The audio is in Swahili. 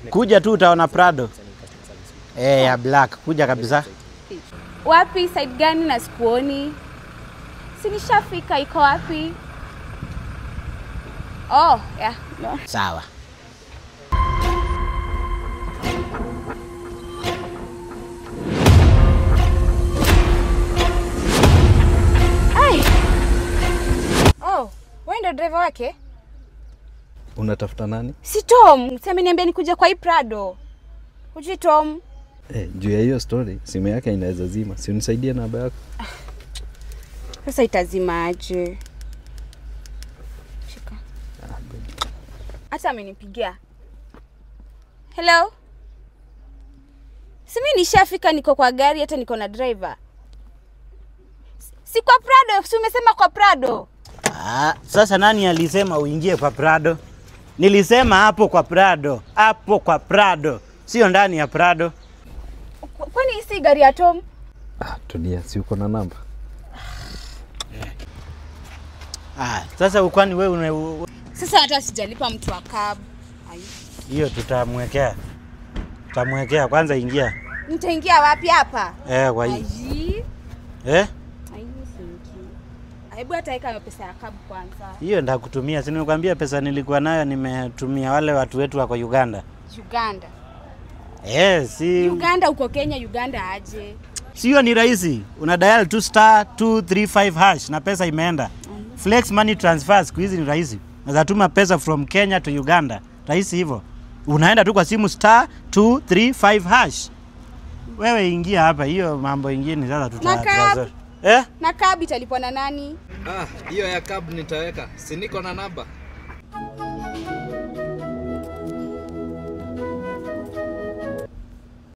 Kuja tu utaona Prado. Ya black, kuja kabisa. Wapi, side gani na sikuoni? Si nishafika, iko wapi? Oh, yeah, no. Sawa. Ai. Oh, wewe ndio driver wake? Unatafuta nani? Si Tom, sema niambia nikuja kwa hii Prado. Hujui Tom? Juu ya hiyo story, simu yake inaweza zima. Si unisaidie namba yako. Sasa itazima aje? Shika. Hata amenipigia. Hello? Si mimi nishafika, niko kwa gari, hata niko na driver. Si kwa Prado, si umesema kwa Prado? Sasa nani alisema uingie kwa Prado? Nilisema hapo kwa Prado, hapo kwa Prado. Sio ndani ya Prado. Kwani hii si gari ya Tom? Tulia, si uko na namba? Sasa ukwani wewe Sasa hata sijalipa mtu wa cab. Hiyo tutamwekea. Tutamwekea, kwanza ingia. Nitaingia wapi hapa? Kwa hii. Hebu ataika pesa ya cab kwanza. Hiyo ndakutumia. Si nimekwambia pesa nilikuwa nayo nimetumia wale watu wetu wako Uganda. Uganda? Si Uganda uko Kenya, Uganda aje? Sio ni rahisi. Una dial tu *235# na pesa imeenda. Flex money transfer siku hizi ni rahisi. Unaweza tuma pesa from Kenya to Uganda. Rahisi hivyo. Unaenda tu kwa simu *235#. Wewe ingia hapa, hiyo mambo ingine sasa Na cab italipwa na nani? Hiyo ya cab nitaweka. Si niko na namba.